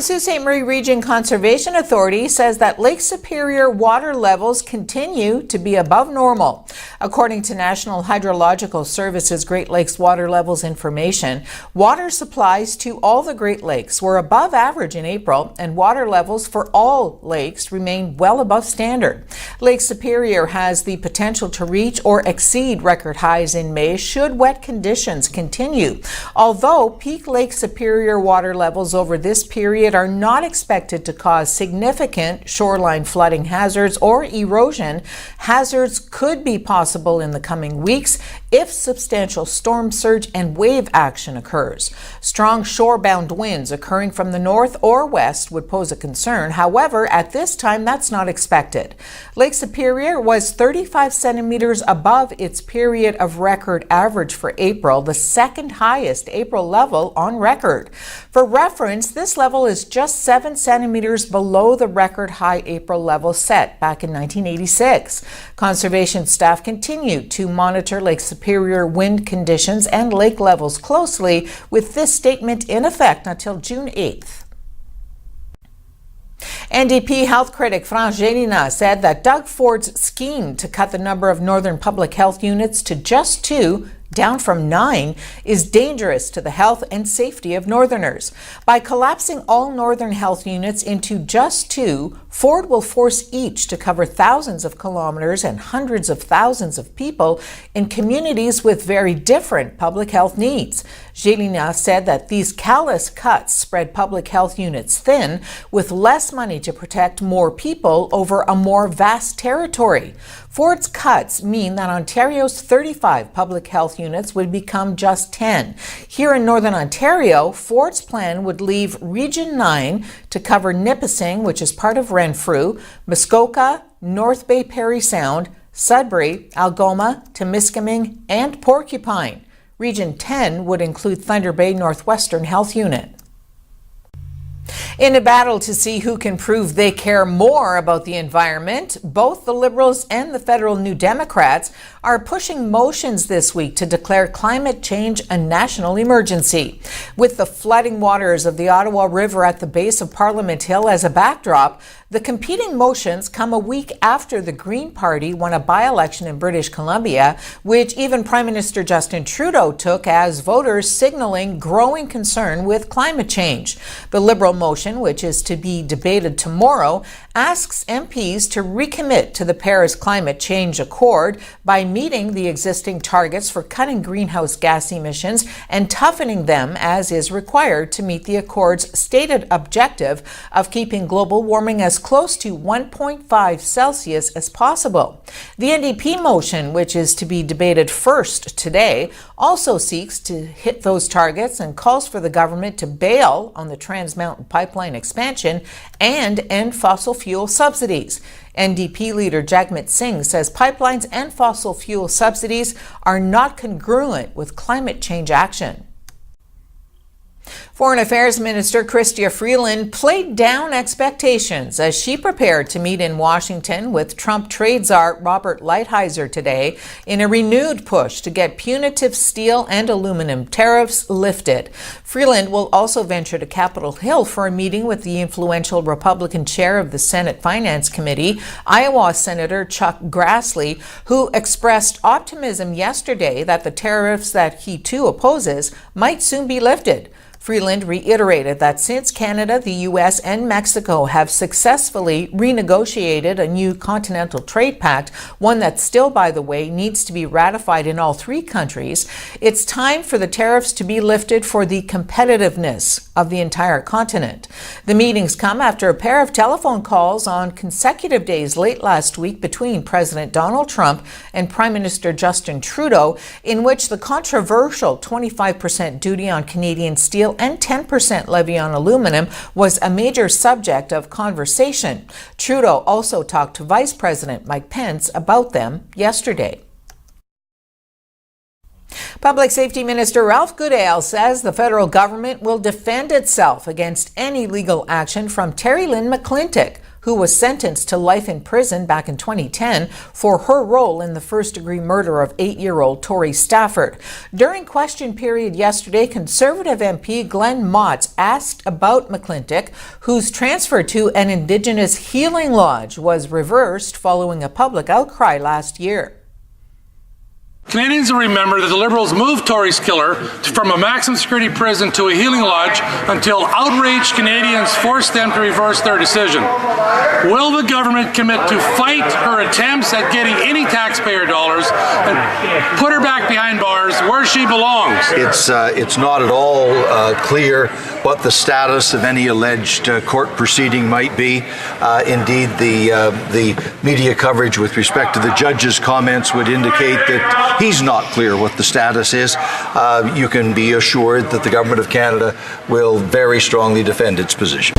Sault Ste. Marie Region Conservation Authority says that Lake Superior water levels continue to be above normal. According to National Hydrological Services Great Lakes water levels information, water supplies to all the Great Lakes were above average in April, and water levels for all lakes remain well above standard. Lake Superior has the potential to reach or exceed record highs in May should wet conditions continue, although peak Lake Superior water levels over this period are not expected to cause significant shoreline flooding hazards or erosion. Hazards could be possible in the coming weeks if substantial storm surge and wave action occurs. Strong shorebound winds occurring from the north or west would pose a concern. However, at this time, that's not expected. Lake Superior was 35 centimeters above its period of record average for April, the second highest April level on record. For reference, this level is just 7 centimeters below the record high April level set back in 1986. Conservation staff continue to monitor Lake Superior wind conditions and lake levels closely, with this statement in effect until June 8th. NDP health critic France Gélinas said that Doug Ford's scheme to cut the number of Northern public health units to just 2, down from 9, is dangerous to the health and safety of Northerners. By collapsing all Northern health units into just 2, Ford will force each to cover thousands of kilometers and hundreds of thousands of people in communities with very different public health needs. Gélinas said that these callous cuts spread public health units thin, with less money to protect more people over a more vast territory. Ford's cuts mean that Ontario's 35 public health units would become just 10. Here in Northern Ontario, Ford's plan would leave Region 9 to cover Nipissing, which is part of Renfrew, Muskoka, North Bay Parry Sound, Sudbury, Algoma, Temiskaming, and Porcupine. Region 10 would include Thunder Bay Northwestern Health Unit. In a battle to see who can prove they care more about the environment, both the Liberals and the federal New Democrats are pushing motions this week to declare climate change a national emergency. With the flooding waters of the Ottawa River at the base of Parliament Hill as a backdrop, the competing motions come a week after the Green Party won a by-election in British Columbia, which even Prime Minister Justin Trudeau took as voters signaling growing concern with climate change. The Liberal motion, which is to be debated tomorrow, asks MPs to recommit to the Paris Climate Change Accord by meeting the existing targets for cutting greenhouse gas emissions and toughening them as is required to meet the Accord's stated objective of keeping global warming as close to 1.5 Celsius as possible. The NDP motion, which is to be debated first today, also seeks to hit those targets and calls for the government to bail on the Trans Mountain Pipeline expansion and end fossil fuel subsidies. NDP leader Jagmeet Singh says pipelines and fossil fuel subsidies are not congruent with climate change action. Foreign Affairs Minister Chrystia Freeland played down expectations as she prepared to meet in Washington with Trump trade czar Robert Lighthizer today in a renewed push to get punitive steel and aluminum tariffs lifted. Freeland will also venture to Capitol Hill for a meeting with the influential Republican chair of the Senate Finance Committee, Iowa Senator Chuck Grassley, who expressed optimism yesterday that the tariffs that he too opposes might soon be lifted. Freeland reiterated that since Canada, the U.S., and Mexico have successfully renegotiated a new continental trade pact, one that still, by the way, needs to be ratified in all 3 countries, it's time for the tariffs to be lifted for the competitiveness of the entire continent. The meetings come after a pair of telephone calls on consecutive days late last week between President Donald Trump and Prime Minister Justin Trudeau, in which the controversial 25% duty on Canadian steel and 10% levy on aluminum was a major subject of conversation. Trudeau also talked to Vice President Mike Pence about them yesterday. Public Safety Minister Ralph Goodale says the federal government will defend itself against any legal action from Terry Lynn McClintock, who was sentenced to life in prison back in 2010 for her role in the first-degree murder of 8-year-old Tori Stafford. During question period yesterday, Conservative MP Glenn Motz asked about McClintic, whose transfer to an Indigenous healing lodge was reversed following a public outcry last year. Canadians will remember that the Liberals moved Tori's killer from a maximum security prison to a healing lodge until outraged Canadians forced them to reverse their decision. Will the government commit to fight her attempts at getting any taxpayer dollars and put her back behind bars where she belongs? It's not at all clear what the status of any alleged court proceeding might be. Indeed, the media coverage with respect to the judge's comments would indicate that he's not clear what the status is. You can be assured that the Government of Canada will very strongly defend its position.